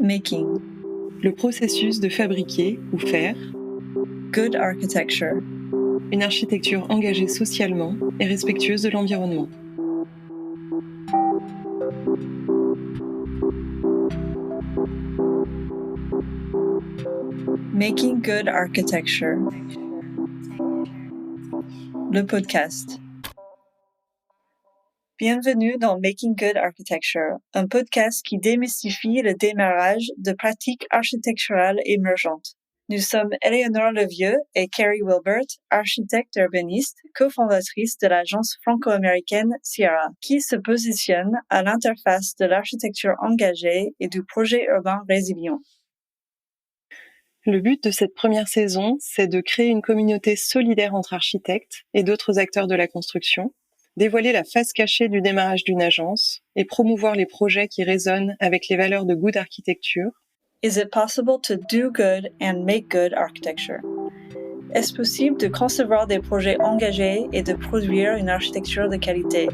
Making, le processus de fabriquer ou faire. Good architecture, une architecture engagée socialement et respectueuse de l'environnement. Making good architecture, le podcast. Bienvenue dans Making Good Architecture, un podcast qui démystifie le démarrage de pratiques architecturales émergentes. Nous sommes Éléonore Levieux et Carrie Wilbert, architecte urbaniste, cofondatrice de l'agence franco-américaine Sierra, qui se positionne à l'interface de l'architecture engagée et du projet urbain résilient. Le but de cette première saison, c'est de créer une communauté solidaire entre architectes et d'autres acteurs de la construction, dévoiler la face cachée du démarrage d'une agence et promouvoir les projets qui résonnent avec les valeurs de good architecture. Is it possible to do good and make good architecture? Est-ce possible de concevoir des projets engagés et de produire une architecture de qualité?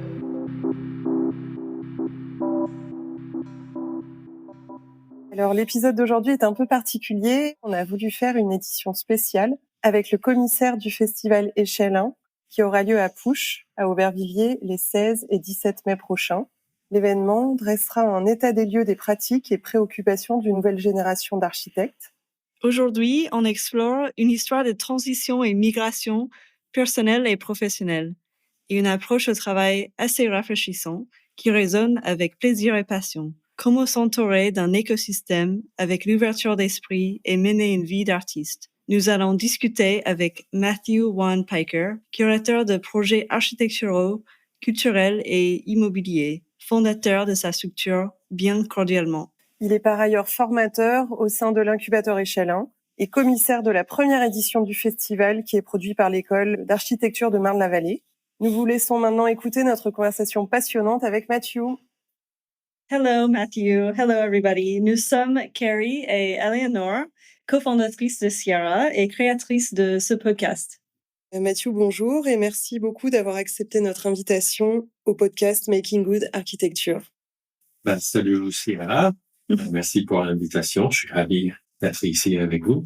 Alors, l'épisode d'aujourd'hui est un peu particulier. On a voulu faire une édition spéciale avec le commissaire du festival Échelle 1 qui aura lieu à Pouche, à Aubervilliers, les 16 et 17 mai prochains. L'événement dressera un état des lieux des pratiques et préoccupations d'une nouvelle génération d'architectes. Aujourd'hui, on explore une histoire de transition et migration personnelle et professionnelle, et une approche au travail assez rafraîchissante qui résonne avec plaisir et passion. Comment s'entourer d'un écosystème avec l'ouverture d'esprit et mener une vie d'artiste. Nous allons discuter avec Matthew Wan Piker, curateur de projets architecturaux, culturels et immobiliers, fondateur de sa structure Bien Cordialement. Il est par ailleurs formateur au sein de l'incubateur Échelle 1 et commissaire de la première édition du festival qui est produit par l'école d'architecture de Marne-la-Vallée. Nous vous laissons maintenant écouter notre conversation passionnante avec Matthew. Hello Matthew, hello everybody. Nous sommes Carrie et Éléonore, cofondatrices de Sierra et créatrices de ce podcast. Matthew, bonjour et merci beaucoup d'avoir accepté notre invitation au podcast Making Good Architecture. Salut Sierra, merci pour l'invitation, je suis ravi d'être ici avec vous.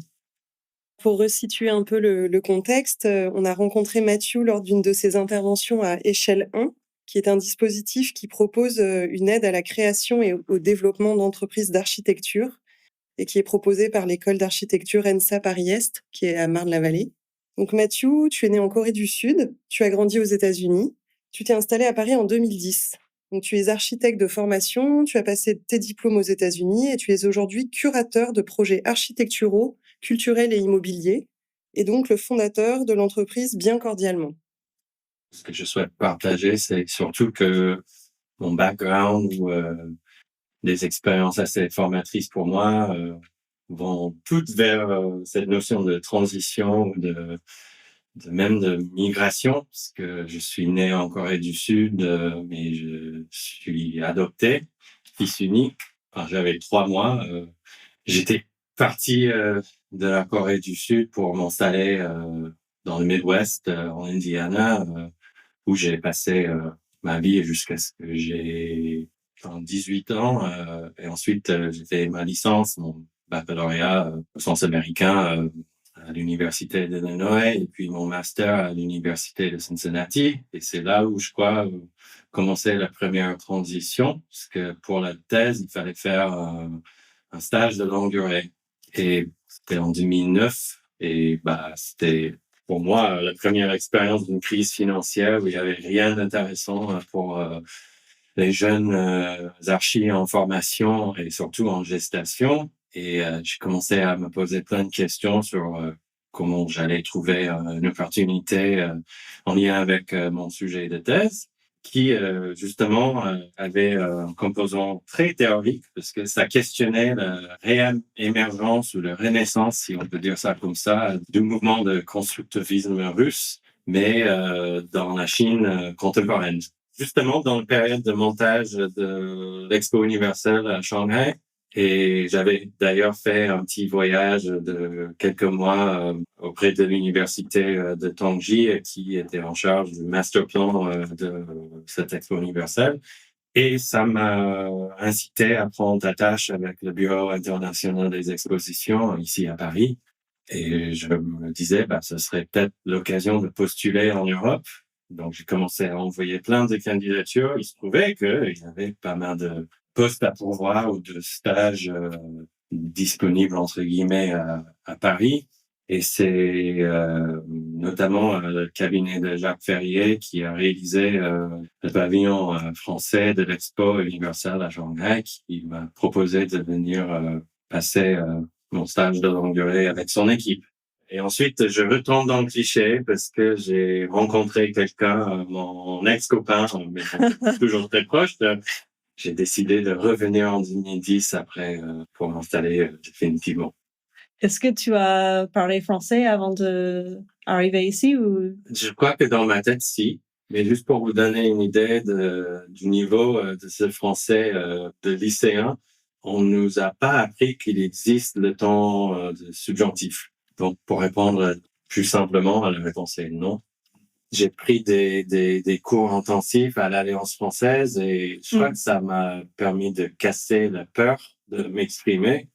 Pour resituer un peu le contexte, on a rencontré Matthew lors d'une de ses interventions à Échelle 1, qui est un dispositif qui propose une aide à la création et au développement d'entreprises d'architecture et qui est proposé par l'école d'architecture ENSA Paris-Est, qui est à Marne-la-Vallée. Donc Matthew, tu es né en Corée du Sud, tu as grandi aux États-Unis, tu t'es installé à Paris en 2010. Donc tu es architecte de formation, tu as passé tes diplômes aux États-Unis et tu es aujourd'hui curateur de projets architecturaux, culturels et immobiliers, et donc le fondateur de l'entreprise Bien Cordialement. Ce que je souhaite partager, c'est surtout que mon background ou des expériences assez formatrices pour moi vont toutes vers cette notion de transition ou même de migration, parce que je suis né en Corée du Sud, mais je suis adopté, fils unique. Quand j'avais 3 mois, j'étais parti de la Corée du Sud pour m'installer dans le Midwest, en Indiana, où j'ai passé ma vie jusqu'à ce que j'ai 18 ans. Et ensuite, j'ai fait ma licence, mon baccalauréat au sens américain à l'université d'Illinois et puis mon master à l'université de Cincinnati. Et c'est là où je crois commencer la première transition, parce que pour la thèse, il fallait faire un stage de longue durée. Et c'était en 2009 et c'était pour moi la première expérience d'une crise financière où il y avait rien d'intéressant pour les jeunes archis en formation et surtout en gestation. Et j'ai commencé à me poser plein de questions sur comment j'allais trouver une opportunité en lien avec mon sujet de thèse, qui justement avait un composant très théorique parce que ça questionnait la réémergence ou la renaissance, si on peut dire ça comme ça, du mouvement de constructivisme russe, mais dans la Chine contemporaine. Justement, dans la période de montage de l'Expo universelle à Shanghai, et j'avais d'ailleurs fait un petit voyage de quelques mois auprès de l'université de Tongji qui était en charge du master plan de cette Expo universelle. Et ça m'a incité à prendre attache avec le Bureau international des expositions ici à Paris. Et je me disais, ce serait peut-être l'occasion de postuler en Europe. Donc, j'ai commencé à envoyer plein de candidatures. Il se trouvait qu'il y avait pas mal de postes à pourvoir ou de stages disponibles, entre guillemets, à Paris. Et c'est notamment le cabinet de Jacques Ferrier qui a réalisé le pavillon français de l'Expo universelle à Shanghai, qui m'a proposé de venir passer mon stage de longue durée avec son équipe. Et ensuite, je retombe dans le cliché parce que j'ai rencontré quelqu'un, mon ex-copain, mais toujours très proche. J'ai décidé de revenir en 2010 après pour m'installer définitivement. Est-ce que tu as parlé français avant d'arriver ici ou? Je crois que dans ma tête, si. Mais juste pour vous donner une idée du niveau de ce français de lycéen, on nous a pas appris qu'il existe le temps de subjonctif. Donc, pour répondre plus simplement, la réponse est non. J'ai pris des cours intensifs à l'Alliance française et je crois que ça m'a permis de casser la peur de m'exprimer.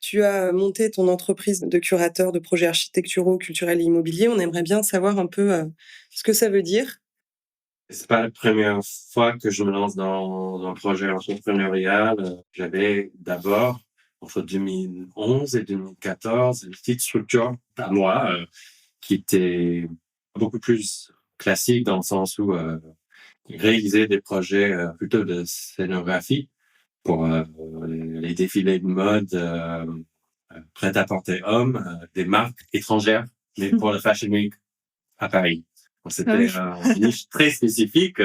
Tu as monté ton entreprise de curateur de projets architecturaux, culturels et immobiliers. On aimerait bien savoir un peu ce que ça veut dire. C'est pas la première fois que je me lance dans un projet entrepreneurial. J'avais d'abord, entre 2011 et 2014, une petite structure à moi qui était beaucoup plus classique dans le sens où réaliser des projets plutôt de scénographie pour les défilés de mode prêt-à-porter hommes, des marques étrangères, mais pour le Fashion Week à Paris. Donc, c'était une niche très spécifique.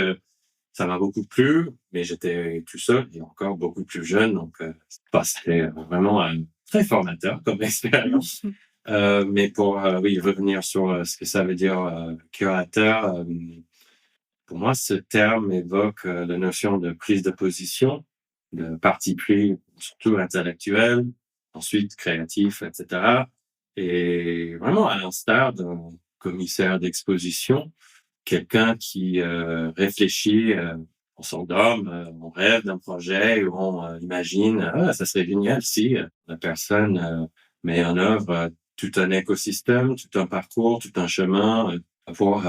Ça m'a beaucoup plu, mais j'étais tout seul et encore beaucoup plus jeune. Donc, c'était vraiment très formateur comme expérience. Mais pour oui revenir sur ce que ça veut dire curateur, pour moi, ce terme évoque la notion de prise de position, de parti pris, surtout intellectuel, ensuite créatif, etc. Et vraiment, à l'instar d'un commissaire d'exposition, quelqu'un qui réfléchit, on s'endorme, on rêve d'un projet où on imagine, ça serait génial si la personne met en œuvre tout un écosystème, tout un parcours, tout un chemin pour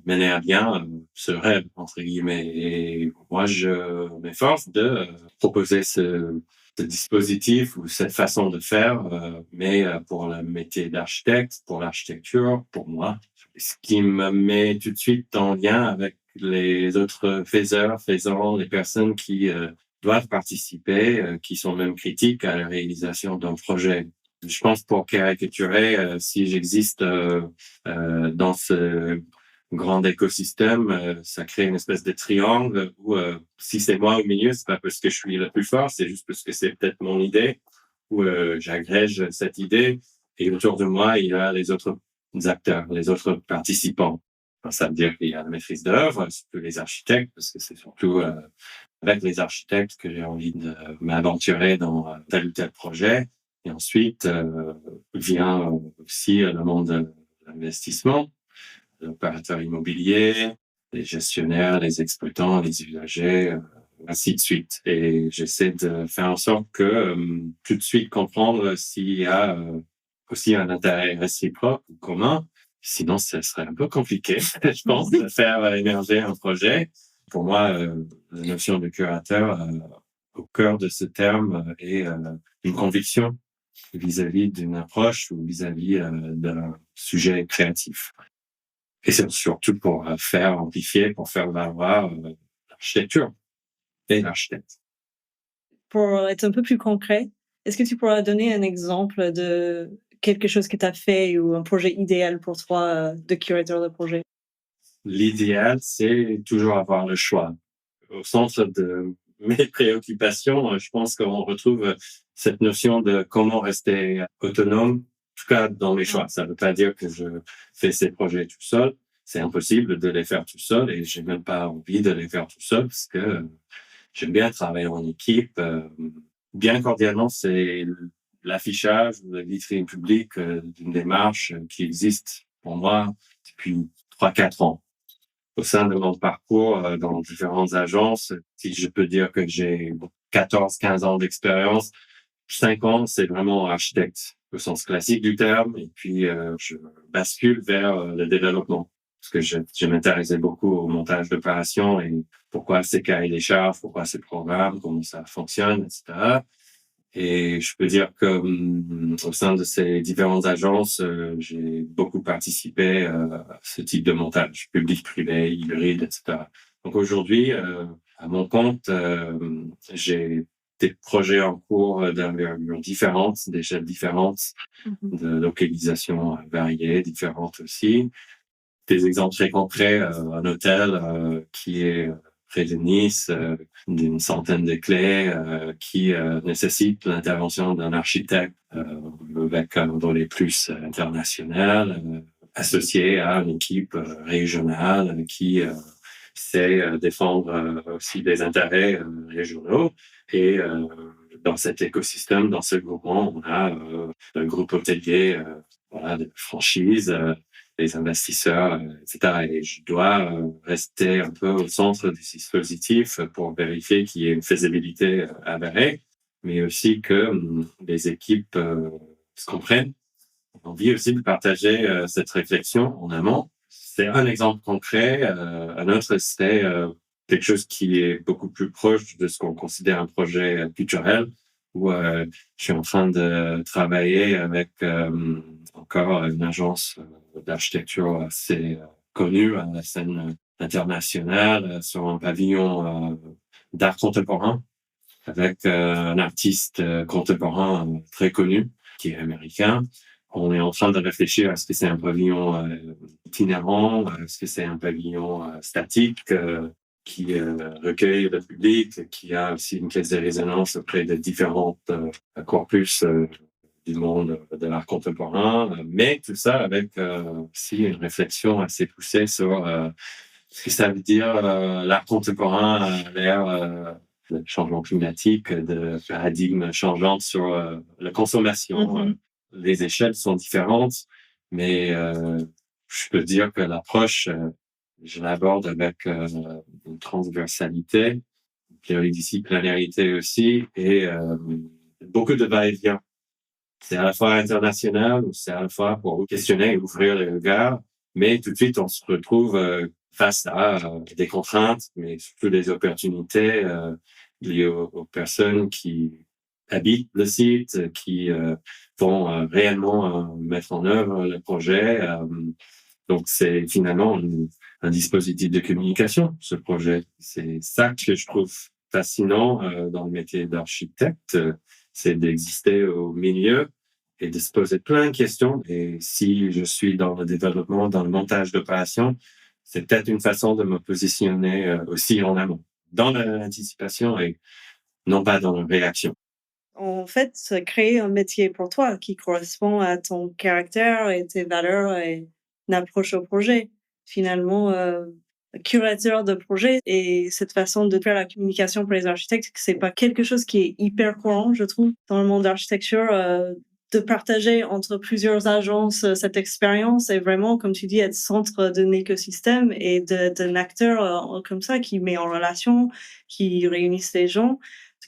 mener à bien ce rêve, entre guillemets. Et moi, je m'efforce de proposer ce dispositif ou cette façon de faire, mais pour le métier d'architecte, pour l'architecture, pour moi, ce qui me met tout de suite en lien avec les autres faisants, les personnes qui doivent participer, qui sont même critiques à la réalisation d'un projet. Je pense pour caricaturer, si j'existe dans ce grand écosystème, ça crée une espèce de triangle où si c'est moi au milieu, c'est pas parce que je suis le plus fort, c'est juste parce que c'est peut-être mon idée, où j'agrège cette idée et autour de moi, il y a les autres acteurs, les autres participants. Enfin, ça veut dire qu'il y a la maîtrise d'œuvre, surtout les architectes, parce que c'est surtout avec les architectes que j'ai envie de m'aventurer dans tel ou tel projet. Et ensuite vient aussi le monde de l'investissement, l'opérateur immobilier, les gestionnaires, les exploitants, les usagers, ainsi de suite. Et j'essaie de faire en sorte que tout de suite comprendre s'il y a aussi un intérêt réciproque ou commun. Sinon, ce serait un peu compliqué, je pense, de faire émerger un projet. Pour moi, la notion de curateur, au cœur de ce terme, est une conviction vis-à-vis d'une approche ou vis-à-vis d'un sujet créatif. Et c'est surtout pour faire amplifier, pour faire valoir l'architecture et l'architecte. Pour être un peu plus concret, est-ce que tu pourras donner un exemple de quelque chose que tu as fait ou un projet idéal pour toi de curateur de projet? L'idéal, c'est toujours avoir le choix. Au centre de mes préoccupations, je pense qu'on retrouve cette notion de comment rester autonome, en tout cas dans mes choix. Ça ne veut pas dire que je fais ces projets tout seul. C'est impossible de les faire tout seul et j'ai même pas envie de les faire tout seul parce que j'aime bien travailler en équipe. Bien cordialement, c'est l'affichage ou la vitrine publique d'une démarche qui existe pour moi depuis 3-4 ans. au sein de mon parcours dans différentes agences, si je peux dire que j'ai 14-15 ans d'expérience, 5 ans, c'est vraiment architecte au sens classique du terme, et puis je bascule vers le développement parce que je m'intéressais beaucoup au montage d'opérations et pourquoi ces cahiers des charges, pourquoi ces programmes, comment ça fonctionne, etc. Et je peux dire que au sein de ces différentes agences, j'ai beaucoup participé à ce type de montage, public, privé, hybride, etc. Donc aujourd'hui, à mon compte, j'ai des projets en cours d'envergure différentes, d'échelles différentes, Mhm. de localisation variées, différentes aussi. Des exemples très concrets, un hôtel qui est près de Nice, d'une centaine de clés, qui nécessite l'intervention d'un architecte avec un volet plus international, associé à une équipe régionale qui sait défendre aussi des intérêts régionaux. Et dans cet écosystème, dans ce groupement, on a un groupe hôtelier, voilà, de franchise, les investisseurs, etc. Et je dois rester un peu au centre du dispositif pour vérifier qu'il y ait une faisabilité avérée, mais aussi que les équipes se comprennent. On a envie aussi de partager cette réflexion en amont. C'est un exemple concret. Un autre serait quelque chose qui est beaucoup plus proche de ce qu'on considère un projet culturel, où je suis en train de travailler avec encore une agence d'architecture assez connue à la scène internationale sur un pavillon d'art contemporain avec un artiste contemporain très connu qui est américain. On est en train de réfléchir à ce que c'est un pavillon itinérant, est-ce que c'est un pavillon statique qui recueille le public, qui a aussi une caisse de résonance auprès de différentes corpus du monde de l'art contemporain, mais tout ça avec aussi une réflexion assez poussée sur ce que ça veut dire l'art contemporain à l'ère de changement climatique, de paradigme changeant sur la consommation. Mhm. Les échelles sont différentes, mais je peux dire que l'approche, je l'aborde avec une transversalité, une pluridisciplinarité aussi, et beaucoup de va-et-vient. C'est à la fois international, ou c'est à la fois pour questionner et ouvrir les regards, mais tout de suite, on se retrouve face à des contraintes, mais surtout des opportunités liées aux personnes qui habitent le site, qui vont réellement mettre en œuvre le projet. Donc, c'est finalement un dispositif de communication, ce projet. C'est ça que je trouve fascinant dans le métier d'architecte, c'est d'exister au milieu et de se poser plein de questions. Et si je suis dans le développement, dans le montage d'opérations, c'est peut-être une façon de me positionner aussi en amont, dans l'anticipation et non pas dans la réaction. En fait, créer un métier pour toi qui correspond à ton caractère et tes valeurs et une approche au projet. Finalement, curateur de projet et cette façon de faire la communication pour les architectes, c'est pas quelque chose qui est hyper courant, je trouve, dans le monde d'architecture, de partager entre plusieurs agences cette expérience et vraiment, comme tu dis, être centre d'un écosystème et d'un acteur comme ça qui met en relation, qui réunissent les gens.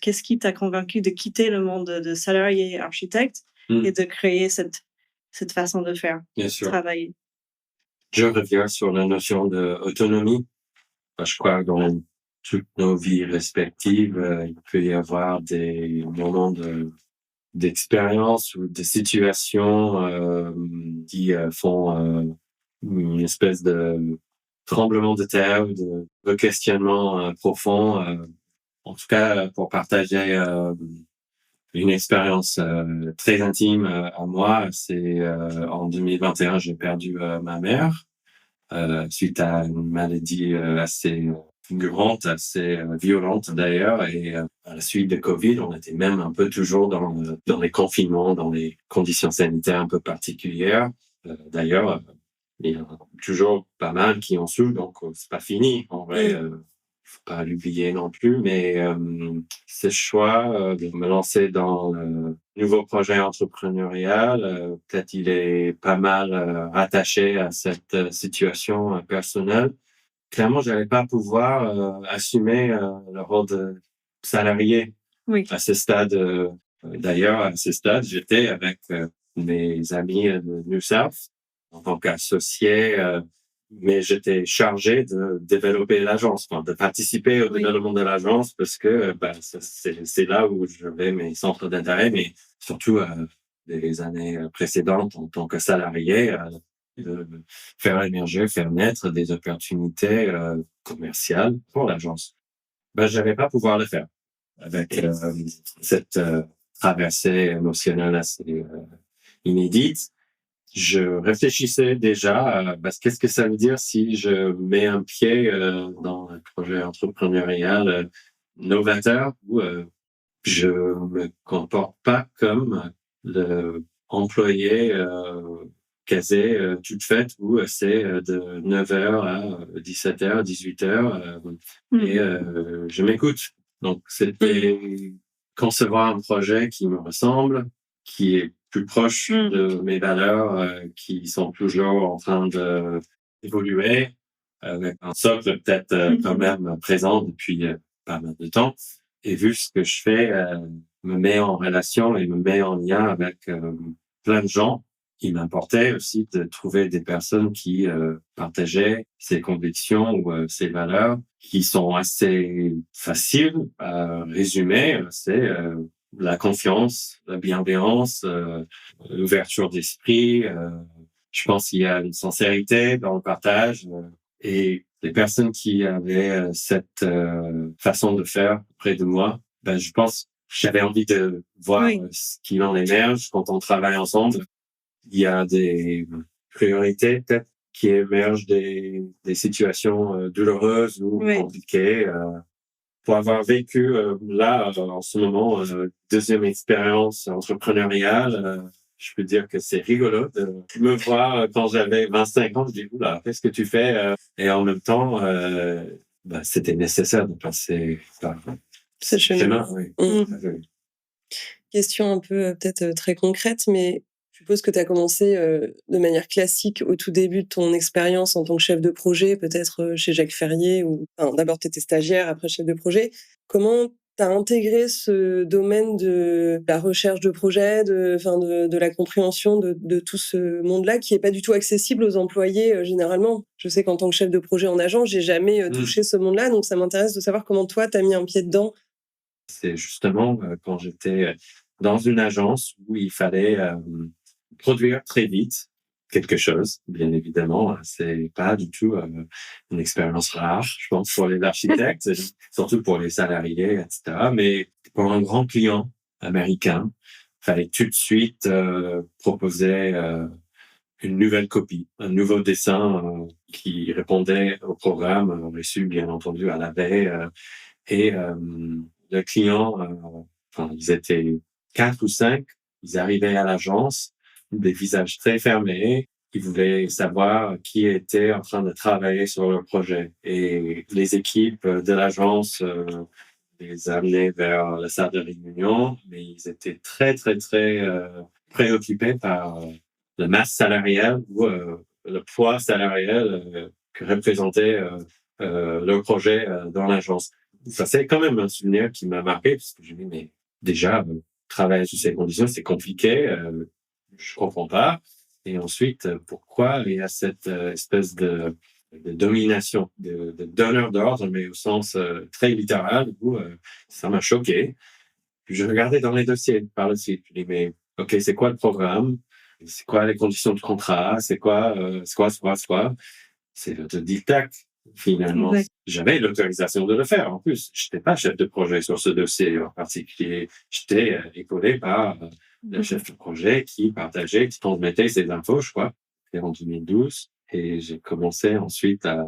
Qu'est-ce qui t'a convaincu de quitter le monde de salarié architecte et de créer cette façon de faire, Bien sûr. travailler? Je reviens sur la notion d'autonomie. Je crois que dans toutes nos vies respectives, il peut y avoir des moments d'expérience ou de situations qui font une espèce de tremblement de terre ou de re-questionnement profond. En tout cas, pour partager une expérience très intime à moi, c'est en 2021, j'ai perdu ma mère suite à une maladie assez fulgurante, assez violente d'ailleurs. Et à la suite de Covid, on était même un peu toujours dans les confinements, dans les conditions sanitaires un peu particulières. D'ailleurs, il y en a toujours pas mal qui en souffrent, donc c'est pas fini. En vrai, faut pas l'oublier non plus. Mais ce choix de me lancer dans le nouveau projet entrepreneurial, peut-être il est pas mal rattaché à cette situation personnelle clairement, j'allais pas pouvoir assumer le rôle de salarié Oui. à ce stade. D'ailleurs, à ce stade, j'étais avec mes amis de New South en tant qu'associé, mais j'étais chargé de développer l'agence, enfin, de participer au développement de l'agence parce que c'est là où j'avais mes centres d'intérêt, mais surtout les années précédentes en tant que salarié, de faire émerger, faire naître des opportunités commerciales pour l'agence. J'allais pas pouvoir le faire avec cette traversée émotionnelle assez inédite. Je réfléchissais déjà à qu'est-ce que ça veut dire si je mets un pied dans un projet entrepreneurial novateur où je me comporte pas comme le employé casé toute faite où c'est de 9h à 17h, 18h et je m'écoute. Donc c'était concevoir un projet qui me ressemble, qui est plus proche de mes valeurs qui sont toujours en train de évoluer avec un socle peut-être quand même présent depuis pas mal de temps. Et vu ce que je fais, me met en relation et me met en lien avec plein de gens. Il m'importait aussi de trouver des personnes qui partageaient ces convictions ou ces valeurs qui sont assez faciles à résumer. C'est la confiance, la bienveillance, l'ouverture d'esprit. Je pense qu'il y a une sincérité dans le partage. Et les personnes qui avaient cette façon de faire près de moi, je pense que j'avais envie de voir ce qu'il en émerge quand on travaille ensemble. Il y a des priorités peut-être qui émergent des situations douloureuses ou compliquées. Pour avoir vécu là en ce moment deuxième expérience entrepreneuriale, je peux dire que c'est rigolo de me voir quand j'avais 25 ans. Je dis oula, qu'est-ce que tu fais et en même temps, c'était nécessaire de passer par ce chemin. Oui. Question un peu peut-être très concrète, mais je suppose que tu as commencé de manière classique au tout début de ton expérience en tant que chef de projet, peut-être chez Jacques Ferrier, ou d'abord tu étais stagiaire, après chef de projet. Comment tu as intégré ce domaine de la recherche de projet, de la compréhension de tout ce monde-là qui n'est pas du tout accessible aux employés généralement? Je sais qu'en tant que chef de projet en agence, j'ai jamais touché ce monde-là, donc ça m'intéresse de savoir comment toi, tu as mis un pied dedans. C'est justement quand j'étais dans une agence où il fallait produire très vite quelque chose, bien évidemment. C'est pas du tout une expérience rare, je pense, pour les architectes, surtout pour les salariés, etc. Mais pour un grand client américain, il fallait tout de suite proposer une nouvelle copie, un nouveau dessin qui répondait au programme reçu, bien entendu, à la veille. Et le client, ils étaient 4 ou 5, ils arrivaient à l'agence, des visages très fermés, ils voulaient savoir qui était en train de travailler sur le projet. Et les équipes de l'agence les amenaient vers la salle de réunion, mais ils étaient très, très, très préoccupés par la masse salariale ou le poids salarial que représentait le projet dans l'agence. Ça, c'est quand même un souvenir qui m'a marqué parce que je me dis, mais déjà, travailler sous ces conditions, c'est compliqué, je comprends pas. Et ensuite, pourquoi il y a cette espèce de domination, de donneur d'ordre, mais au sens très littéral, où ça m'a choqué. Puis je regardais dans les dossiers par le suite. Je dis, mais OK, c'est quoi le programme? C'est quoi les conditions de contrat? C'est quoi? C'est le dictat, finalement. Exact. J'avais l'autorisation de le faire. En plus, j'étais pas chef de projet sur ce dossier en particulier. J'étais épaulé par le chef de projet qui partageait, qui transmettait ces infos, je crois. C'était en 2012. Et j'ai commencé ensuite à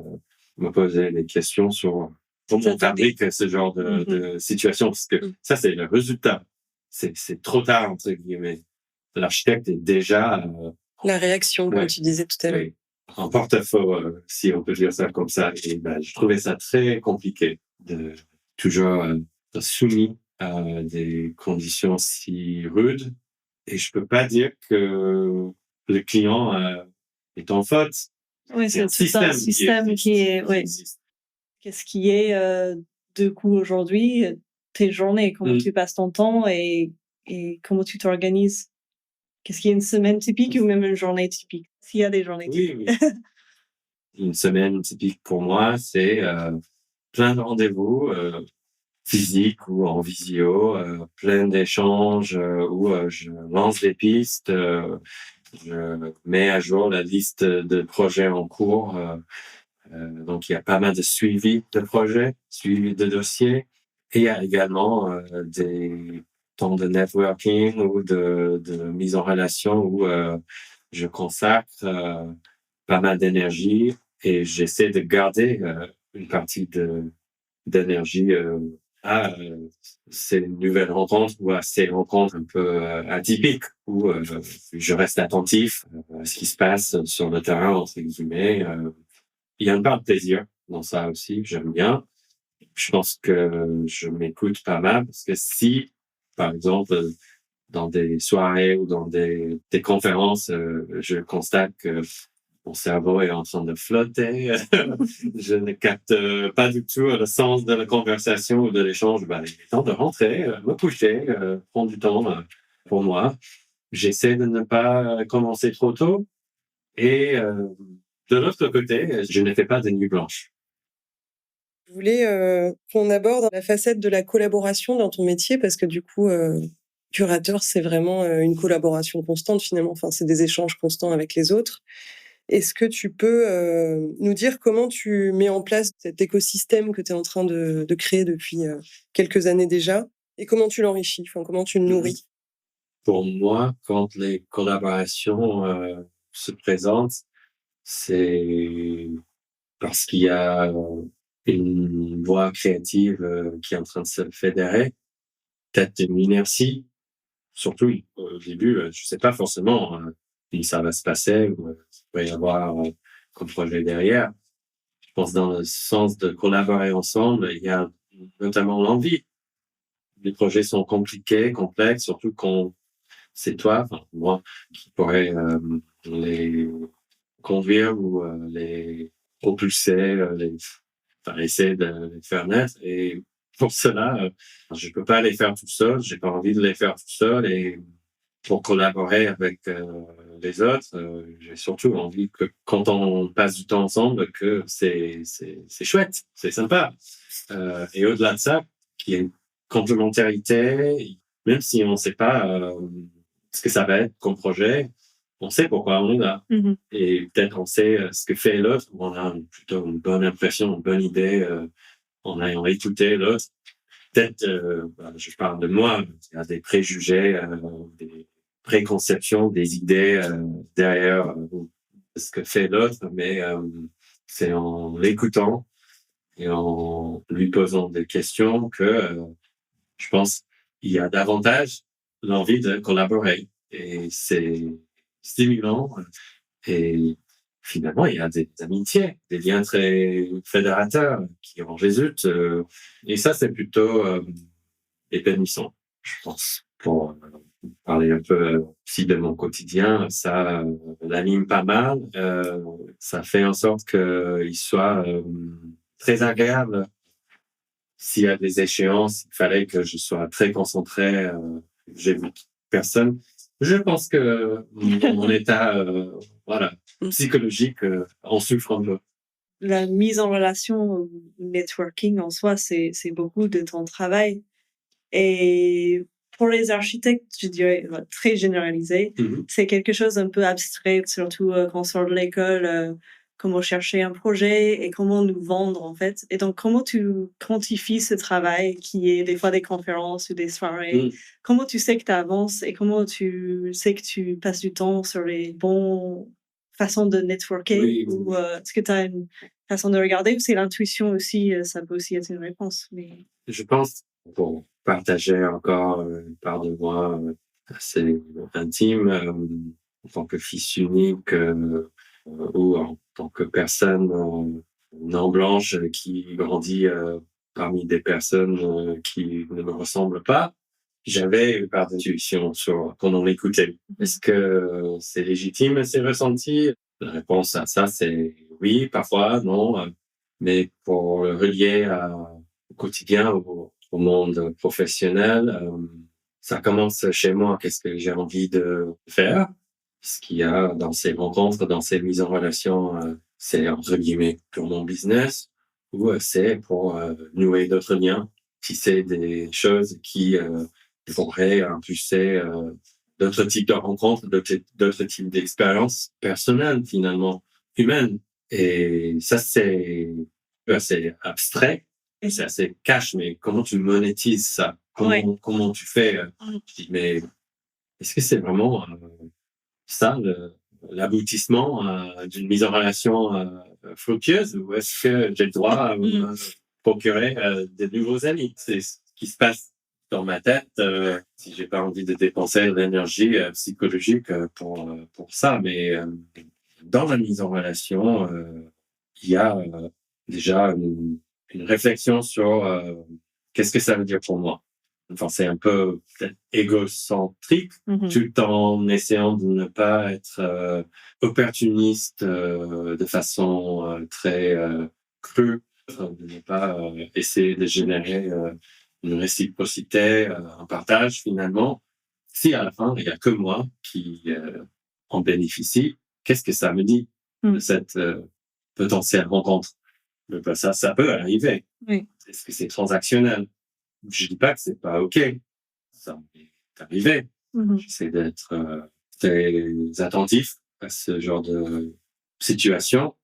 me poser des questions sur comment on fabrique ce genre de situation. Parce que ça, c'est le résultat. C'est trop tard, entre guillemets. L'architecte est déjà... la réaction, comme tu disais tout à l'heure. Oui. En porte-à-faux, si on peut dire ça comme ça. Et je trouvais ça très compliqué de toujours être soumis à des conditions si rudes. Et je peux pas dire que le client est en faute. Oui, C'est un c'est un système qui est, qui oui. existe. Qu'est-ce qui est, du coup, aujourd'hui, tes journées? Comment tu passes ton temps et comment tu t'organises? Qu'est-ce qui est une semaine typique ou même une journée typique? S'il y a des journées Oui, typiques. oui. Une semaine typique pour moi, c'est plein de rendez-vous physiques ou en visio, plein d'échanges où je lance des pistes, je mets à jour la liste de projets en cours. Donc, il y a pas mal de suivi de projets, suivi de dossiers. Et il y a également des temps de networking ou de mise en relation où je consacre pas mal d'énergie et j'essaie de garder une partie d'énergie à ces nouvelles rencontres ou à ces rencontres un peu atypiques où je reste attentif à ce qui se passe sur le terrain, entre guillemets. Il y a une part de plaisir dans ça aussi, j'aime bien. Je pense que je m'écoute pas mal parce que si, par exemple, dans des soirées ou dans des conférences, je constate que mon cerveau est en train de flotter. Je ne capte pas du tout le sens de la conversation ou de l'échange. Ben, il est temps de rentrer, me coucher, prendre du temps pour moi. J'essaie de ne pas commencer trop tôt. Et de l'autre côté, je ne fais pas de nuit blanche. Je voulais qu'on aborde la facette de la collaboration dans ton métier parce que du coup, curateur, c'est vraiment une collaboration constante finalement. Enfin, c'est des échanges constants avec les autres. Est-ce que tu peux nous dire comment tu mets en place cet écosystème que tu es en train de créer depuis quelques années déjà et comment tu l'enrichis, enfin, comment tu le nourris? Pour moi, quand les collaborations se présentent, c'est parce qu'il y a une voie créative qui est en train de se fédérer, peut-être une inertie, surtout au début, je sais pas forcément si ça va se passer ou il va y avoir comme projet derrière. Je pense dans le sens de collaborer ensemble, il y a notamment l'envie. Les projets sont compliqués, complexes, surtout quand c'est toi, enfin moi, qui pourrais les conduire ou les propulser, enfin, essayer de les faire naître. Et pour cela, je peux pas les faire tout seul. J'ai pas envie de les faire tout seul. Et pour collaborer avec les autres, j'ai surtout envie que quand on passe du temps ensemble, que c'est chouette, c'est sympa. Et au-delà de ça, qu'il y ait une complémentarité, même si on ne sait pas ce que ça va être comme projet, on sait pourquoi on est là. Mmh. Et peut-être on sait ce que fait l'autre, ou on a plutôt une bonne impression, une bonne idée en ayant écouté l'autre. Peut-être, je parle de moi, il y a des préjugés, des préconceptions, des idées derrière ce que fait l'autre, mais c'est en l'écoutant et en lui posant des questions que je pense il y a davantage l'envie de collaborer. Et c'est stimulant. Et finalement, il y a des amitiés, des liens très fédérateurs qui en résultent. Et ça, c'est plutôt épanouissant, je pense. Pour parler un peu aussi de mon quotidien, ça l'anime pas mal. Ça fait en sorte qu'il soit très agréable. S'il y a des échéances, il fallait que je sois très concentré. J'ai vu personne. Je pense que mon état, voilà, psychologique, en souffre un peu. La mise en relation, networking en soi, c'est beaucoup de ton travail. Et pour les architectes, je dirais très généralisé, c'est quelque chose d'un peu abstrait, surtout quand on sort de l'école, comment chercher un projet et comment nous vendre en fait. Et donc, comment tu quantifies ce travail qui est des fois des conférences ou des soirées? Comment tu sais que tu avances et comment tu sais que tu passes du temps sur les bons façons de networker? Oui, Ou est-ce que tu as une façon de regarder ou c'est l'intuition aussi? Ça peut aussi être une réponse. Mais... Je pense, pour partager encore une part de moi assez intime, en tant que fils unique ou en tant que personne non blanche qui grandit parmi des personnes qui ne me ressemblent pas, j'avais une part d'intuition sur quand on l'écoutait. Est-ce que c'est légitime, ces ressentis? La réponse à ça, c'est oui, parfois, non. Mais pour le relier au quotidien, au monde professionnel, ça commence chez moi. Qu'est-ce que j'ai envie de faire? Ce qu'il y a dans ces rencontres, dans ces mises en relation, c'est entre guillemets pour mon business ou c'est pour nouer d'autres liens, tisser des choses qui pourraient impulser d'autres types de rencontres, d'autres types d'expériences personnelles finalement, humaines. Et ça, c'est assez abstrait et c'est assez cash, mais comment tu monétises ça? Comment tu fais? Je dis, mais est-ce que c'est vraiment ça, l'aboutissement d'une mise en relation fructueuse ou est-ce que j'ai le droit à me procurer des nouveaux amis? C'est ce qui se passe dans ma tête si j'ai pas envie de dépenser de l'énergie psychologique pour ça. Mais dans la mise en relation, il y a déjà une réflexion sur qu'est-ce que ça veut dire pour moi. Enfin, c'est un peu peut-être égocentrique, tout en essayant de ne pas être opportuniste de façon très crue, de ne pas essayer de générer une réciprocité, un partage finalement. Si à la fin, il n'y a que moi qui en bénéficie, qu'est-ce que ça me dit de cette potentielle rencontre? Ben, ça peut arriver. Oui. Est-ce que c'est transactionnel? Je dis pas que c'est pas OK. Ça m'est arrivé. J'essaie d'être très attentif à ce genre de situation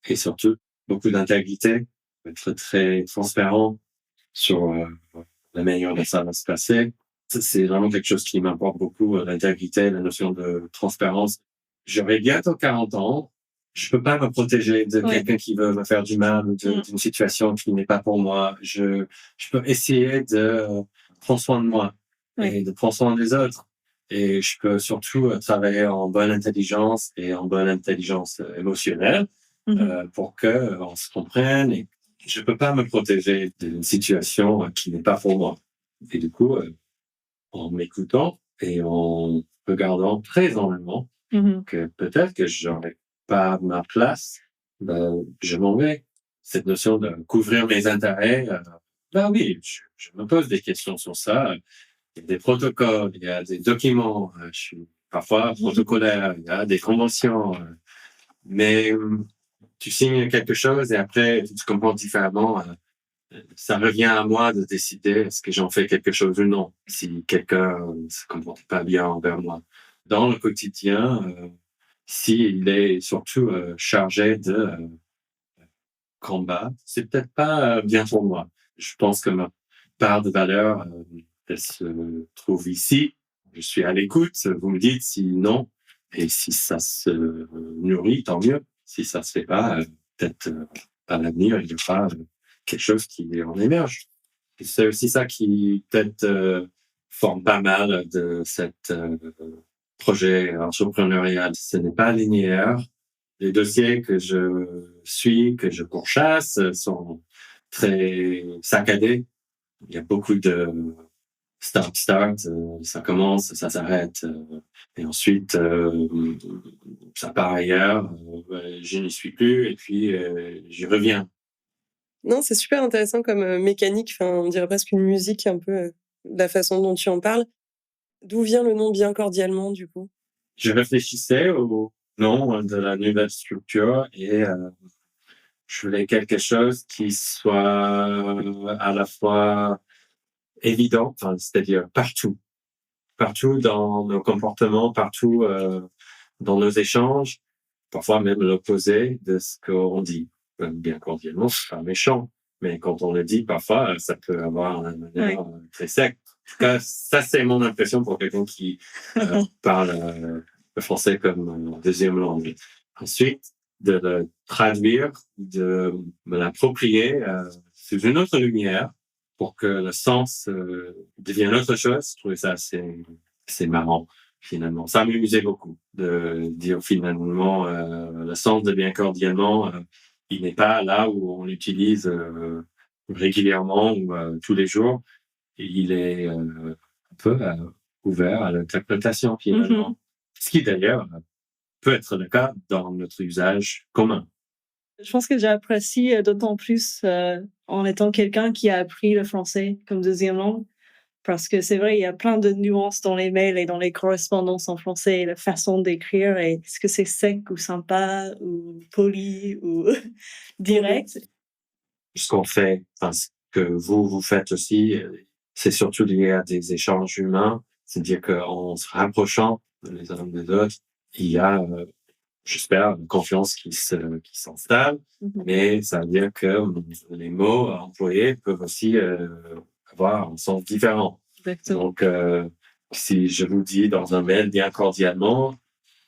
et surtout beaucoup d'intégrité, être très transparent sur la manière dont ça va se passer. Ça, c'est vraiment quelque chose qui m'importe beaucoup, l'intégrité, la notion de transparence. J'aurai bientôt 40 ans. Je peux pas me protéger de quelqu'un qui veut me faire du mal ou d'une situation qui n'est pas pour moi. Je peux essayer de prendre soin de moi et de prendre soin des autres. Et je peux surtout travailler en bonne intelligence et en bonne intelligence émotionnelle pour que on se comprenne. Et je peux pas me protéger d'une situation qui n'est pas pour moi. Et du coup, en m'écoutant et en regardant très en avant que peut-être que j'aurais pas ma place, ben, je m'en vais. Cette notion de couvrir mes intérêts, ben oui, je me pose des questions sur ça. Il y a des protocoles, il y a des documents, je suis parfois protocolaire, il y a des conventions, mais tu signes quelque chose et après tu te comprends différemment. Ça revient à moi de décider est-ce que j'en fais quelque chose ou non, si quelqu'un ne se comporte pas bien envers moi. Dans le quotidien, s'il est surtout chargé de combat, c'est peut-être pas bien pour moi. Je pense que ma part de valeur, elle se trouve ici. Je suis à l'écoute. Vous me dites si non. Et si ça se nourrit, tant mieux. Si ça se fait pas, peut-être à l'avenir, il y aura quelque chose qui en émerge. Et c'est aussi ça qui peut-être forme pas mal de cette projet entrepreneurial. Ce n'est pas linéaire. Les dossiers que je suis, que je pourchasse, sont très saccadés. Il y a beaucoup de start, ça commence, ça s'arrête, et ensuite ça part ailleurs, je n'y suis plus, et puis j'y reviens. Non, c'est super intéressant comme mécanique, enfin, on dirait presque une musique un peu, la façon dont tu en parles. D'où vient le nom Bien cordialement, du coup? Je réfléchissais au nom de la nouvelle structure et je voulais quelque chose qui soit à la fois évident, enfin, c'est-à-dire partout dans nos comportements, partout dans nos échanges, parfois même l'opposé de ce qu'on dit. Bien cordialement, c'est pas méchant, mais quand on le dit, parfois, ça peut avoir une manière très sec. En tout cas, ça, c'est mon impression pour quelqu'un qui parle le français comme deuxième langue. Ensuite, de le traduire, de me l'approprier sous une autre lumière pour que le sens devienne autre chose. Je trouvais ça assez marrant, finalement. Ça m'amusait beaucoup de dire finalement le sens de bien cordialement, il n'est pas là où on l'utilise régulièrement ou tous les jours. Et il est un peu ouvert à l'interprétation, finalement. Ce qui, d'ailleurs, peut être le cas dans notre usage commun. Je pense que j'apprécie d'autant plus en étant quelqu'un qui a appris le français comme deuxième langue. Parce que c'est vrai, il y a plein de nuances dans les mails et dans les correspondances en français, et la façon d'écrire, et est-ce que c'est sec ou sympa ou poli ou direct. Ce qu'on fait, ce que vous faites aussi, c'est surtout lié à des échanges humains. C'est-à-dire qu'en se rapprochant les uns des autres, il y a, j'espère, une confiance qui s'installe. Mais ça veut dire que les mots employés peuvent aussi avoir un sens différent. Exactement. Donc, si je vous dis dans un mail bien cordialement,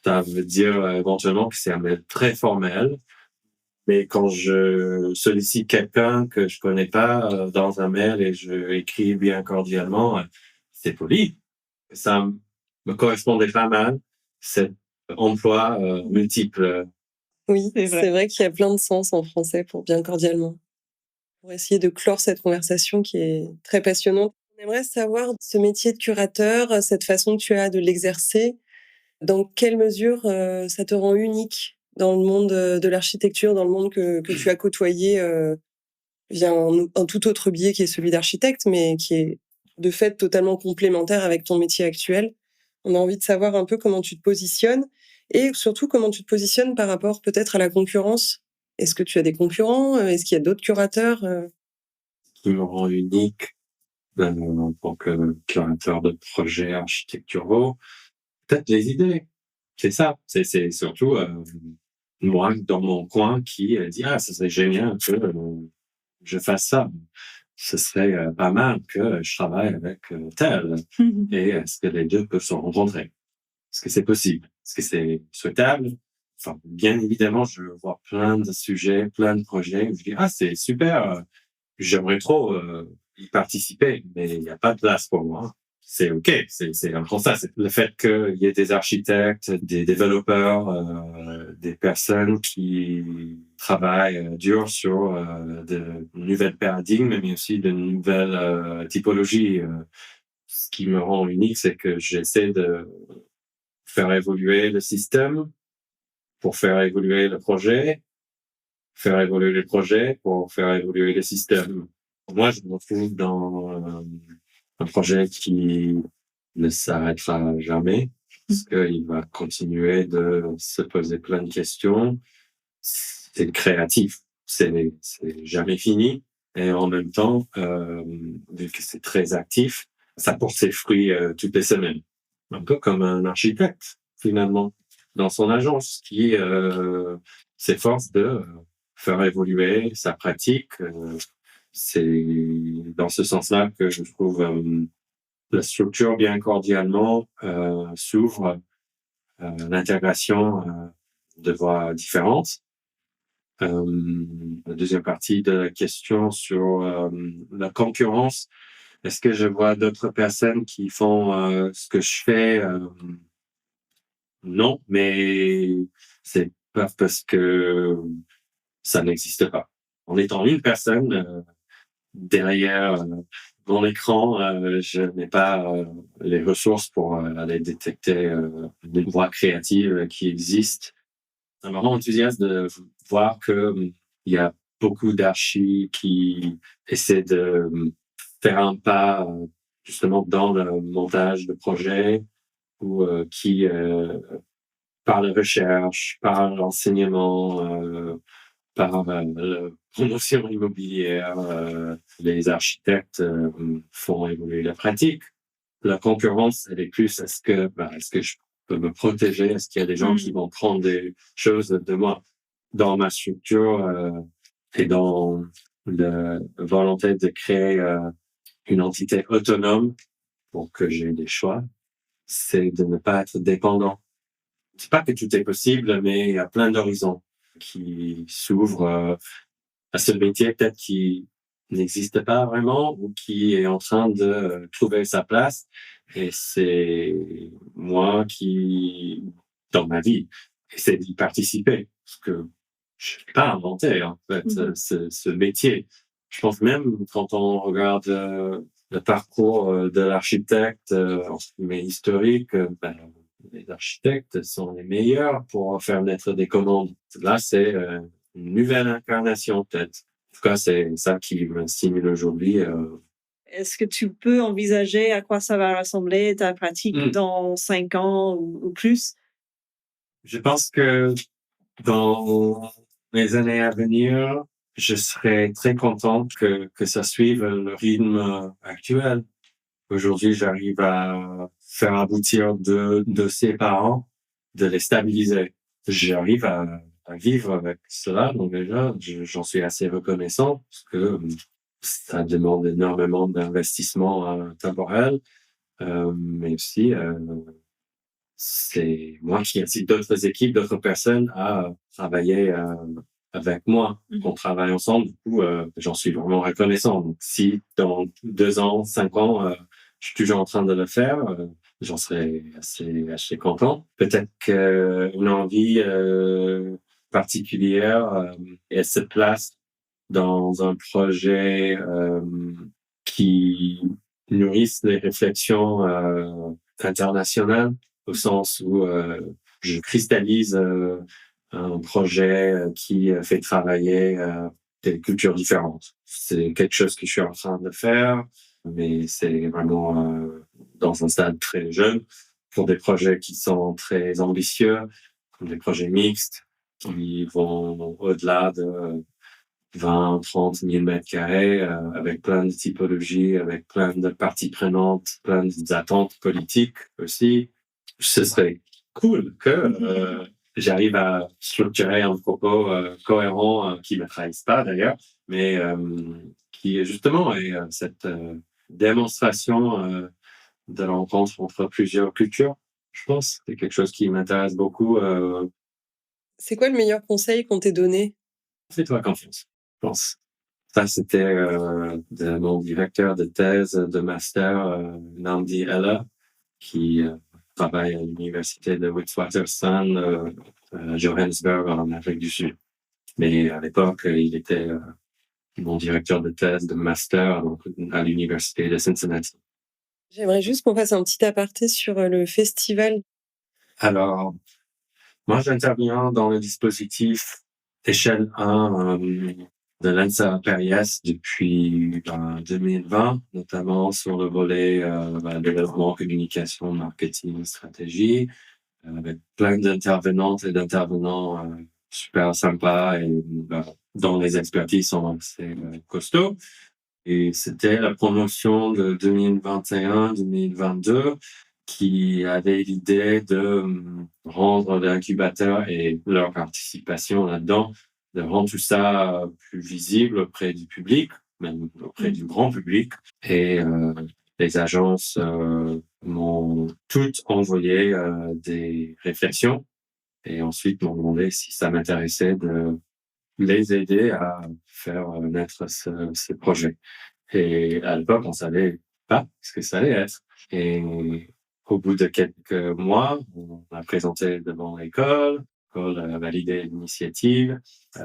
ça veut dire éventuellement que c'est un mail très formel. Mais quand je sollicite quelqu'un que je connais pas dans un mail et je écris bien cordialement, c'est poli. Ça me correspondait pas mal, cet emploi multiple. Oui, C'est vrai. c'est vrai qu'il y a plein de sens en français pour bien cordialement. Pour essayer de clore cette conversation qui est très passionnante. On aimerait savoir ce métier de curateur, cette façon que tu as de l'exercer, dans quelle mesure ça te rend unique dans le monde de l'architecture, dans le monde que tu as côtoyé via un tout autre biais qui est celui d'architecte, mais qui est de fait totalement complémentaire avec ton métier actuel. On a envie de savoir un peu comment tu te positionnes et surtout comment tu te positionnes par rapport peut-être à la concurrence. Est-ce que tu as des concurrents? Est-ce qu'il y a d'autres curateurs? Qui me rend unique en tant que curateur de projets architecturaux. Peut-être les idées. C'est ça. C'est surtout moi dans mon coin qui dit ça serait génial que je fasse ça. Ce serait pas mal que je travaille avec tel. Et est-ce que les deux peuvent se rencontrer? Est-ce que c'est possible? Est-ce que c'est souhaitable? Enfin, bien évidemment, je vois plein de sujets, plein de projets où je dis c'est super, j'aimerais trop y participer, mais il n'y a pas de place pour moi. C'est OK, c'est un constat. C'est le fait qu'il y ait des architectes, des développeurs, des personnes qui travaillent dur sur de nouvelles paradigmes, mais aussi de nouvelles typologies. Ce qui me rend unique, c'est que j'essaie de faire évoluer le système pour faire évoluer le projet, faire évoluer le projet pour faire évoluer le système. Moi, je me retrouve dans un projet qui ne s'arrêtera jamais, parce qu'il va continuer de se poser plein de questions. C'est créatif, c'est jamais fini. Et en même temps, vu que c'est très actif, ça porte ses fruits toutes les semaines. Un peu comme un architecte, finalement, dans son agence, qui s'efforce de faire évoluer sa pratique. C'est dans ce sens-là que je trouve la structure bien cordialement s'ouvre l'intégration de voix différentes. La deuxième partie de la question sur la concurrence, est-ce que je vois d'autres personnes qui font ce que je fais? Non, mais c'est pas parce que ça n'existe pas. En étant une personne derrière mon écran, je n'ai pas les ressources pour aller détecter des voies créatives qui existent. Ça me rend enthousiaste de voir que il y a beaucoup d'archis qui essaient de faire un pas justement dans le montage de projets ou qui par la recherche, par l'enseignement, par la promotion immobilière, les architectes font évoluer la pratique. La concurrence, elle est plus est-ce que je peux me protéger? Est-ce qu'il y a des gens qui vont prendre des choses de moi? Dans ma structure et dans la volonté de créer une entité autonome pour que j'ai des choix, c'est de ne pas être dépendant. C'est pas que tout est possible, mais il y a plein d'horizons qui s'ouvrent à ce métier peut-être qui n'existe pas vraiment ou qui est en train de trouver sa place. Et c'est moi qui, dans ma vie, essaie d'y participer. Parce que je n'ai pas inventé, en fait, ce métier. Je pense même quand on regarde le parcours de l'architecte, mais historique, les architectes sont les meilleurs pour faire naître des commandes. Là, c'est une nouvelle incarnation, peut-être. En tout cas, c'est ça qui me stimule aujourd'hui. Est-ce que tu peux envisager à quoi ça va ressembler ta pratique dans 5 ans ou plus? Je pense que dans les années à venir, je serai très content que ça suive le rythme actuel. Aujourd'hui, j'arrive à faire aboutir 2 dossiers par an, de les stabiliser. J'arrive à vivre avec cela, donc déjà, j'en suis assez reconnaissant parce que ça demande énormément d'investissement temporel, mais aussi c'est moi qui incite d'autres équipes, d'autres personnes à travailler avec moi. On travaille ensemble, du coup, j'en suis vraiment reconnaissant. Donc, si dans 2 ans, 5 ans, je suis toujours en train de le faire, j'en serais assez content. Peut-être qu'une envie particulière, elle se place dans un projet qui nourrisse les réflexions internationales, au sens où je cristallise un projet qui fait travailler des cultures différentes. C'est quelque chose que je suis en train de faire, mais c'est vraiment dans un stade très jeune pour des projets qui sont très ambitieux, comme des projets mixtes qui vont au-delà de 20, 30 000 mètres carrés, avec plein de typologies, avec plein de parties prenantes, plein d'attentes politiques aussi. Ce serait cool que j'arrive à structurer un propos cohérent qui me trahisse pas d'ailleurs, mais qui justement est cette démonstration de la rencontre entre plusieurs cultures. Je pense c'est quelque chose qui m'intéresse beaucoup. C'est quoi le meilleur conseil qu'on t'ait donné? Fais-toi confiance, je pense. Ça, c'était de mon directeur de thèse de master, Nandi Ella, qui travaille à l'université de Witwatersrand à Johannesburg, en Afrique du Sud. Mais à l'époque, il était mon directeur de thèse de master donc, à l'université de Cincinnati. J'aimerais juste qu'on fasse un petit aparté sur le festival. Alors, moi, j'interviens dans le dispositif échelle 1 de l'ANSA Paris depuis 2020, notamment sur le volet développement, communication, marketing, stratégie, avec plein d'intervenantes et d'intervenants super sympas et dont les expertises sont assez costauds. Et c'était la promotion de 2021-2022 qui avait l'idée de rendre l'incubateur et leur participation là-dedans, de rendre tout ça plus visible auprès du public, même auprès du grand public. Et les agences m'ont toutes envoyé des réflexions et ensuite m'ont demandé si ça m'intéressait de les aider à faire naître ce projet. Et à l'époque, on savait pas ce que ça allait être. Et au bout de quelques mois, on a présenté devant l'école. L'école a validé l'initiative.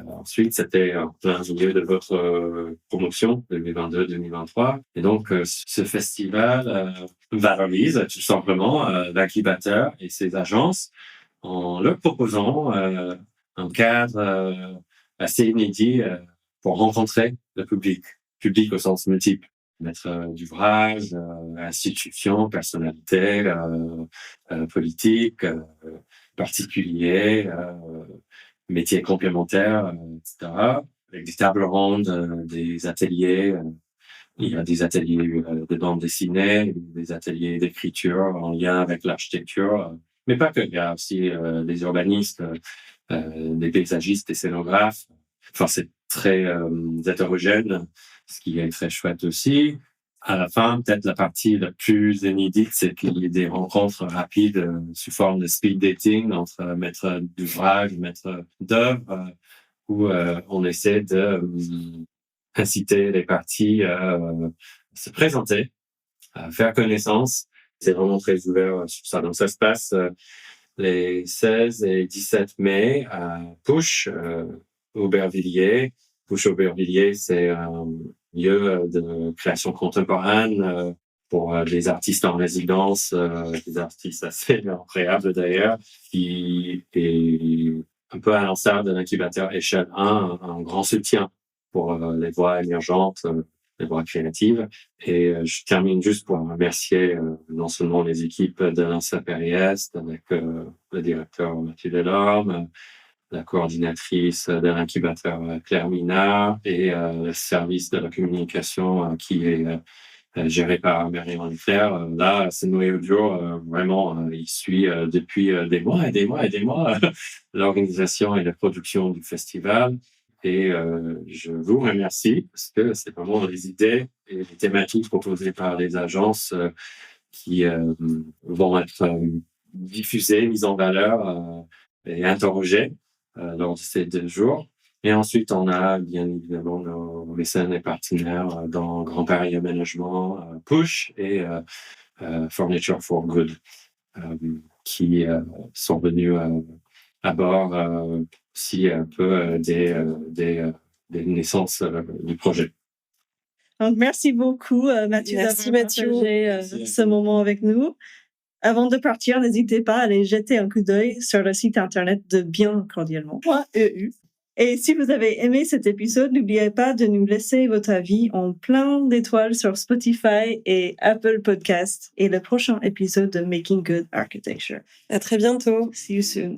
Ensuite, c'était en plein milieu de votre promotion 2022-2023. Et donc, ce festival valorise tout simplement l'incubateur et ses agences en leur proposant un cadre assez inédit pour rencontrer le public au sens multiple, maître d'ouvrage, institutions, personnalités, politiques, particuliers, métiers complémentaires, etc. Avec des tables rondes, des ateliers. Il y a des ateliers de bande dessinée, des ateliers d'écriture en lien avec l'architecture, mais pas que. Il y a aussi des urbanistes, des paysagistes, des scénographes. Enfin, c'est très hétérogène, ce qui est très chouette aussi. À la fin, peut-être la partie la plus inédite, c'est qu'il y ait des rencontres rapides sous forme de speed dating entre maîtres d'ouvrage, maîtres d'œuvre, où on essaie de inciter les parties à se présenter, à faire connaissance. C'est vraiment très ouvert sur ça. Donc ça se passe les 16 et 17 mai à Push, Aubervilliers. Push Aubervilliers, c'est un lieu de création contemporaine pour des artistes en résidence, des artistes assez incroyables d'ailleurs, qui est un peu à l'instar de l'incubateur Échelle 1, un grand soutien pour les voix émergentes, les voix créatives. Et je termine juste pour remercier non seulement les équipes de l'INSA Paris-Est, avec le directeur Mathieu Delorme, la coordinatrice de l'incubateur Claire Minard et le service de la communication qui est géré par Marianne Claire. Là, ce noyau dur, vraiment, il suit depuis des mois et des mois et des mois l'organisation et la production du festival. Et je vous remercie parce que c'est vraiment les idées et les thématiques proposées par les agences qui vont être diffusées, mises en valeur et interrogées lors de ces 2 jours. Et ensuite, on a bien évidemment nos mécènes et partenaires dans Grand Paris Aménagement, Push et Furniture for Good, qui sont venus à bord aussi un peu des naissances du projet. Donc, merci beaucoup, Mathieu, Merci, d'avoir Mathieu. partagé ce moment avec nous. Avant de partir, n'hésitez pas à aller jeter un coup d'œil sur le site internet de biencordialement.eu. Et si vous avez aimé cet épisode, n'oubliez pas de nous laisser votre avis en plein d'étoiles sur Spotify et Apple Podcasts et le prochain épisode de Making Good Architecture. À très bientôt. See you soon.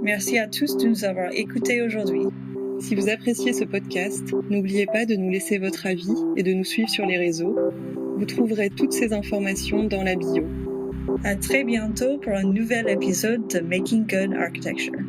Merci à tous de nous avoir écoutés aujourd'hui. Si vous appréciez ce podcast, n'oubliez pas de nous laisser votre avis et de nous suivre sur les réseaux. Vous trouverez toutes ces informations dans la bio. À très bientôt pour un nouvel épisode de Making Good Architecture.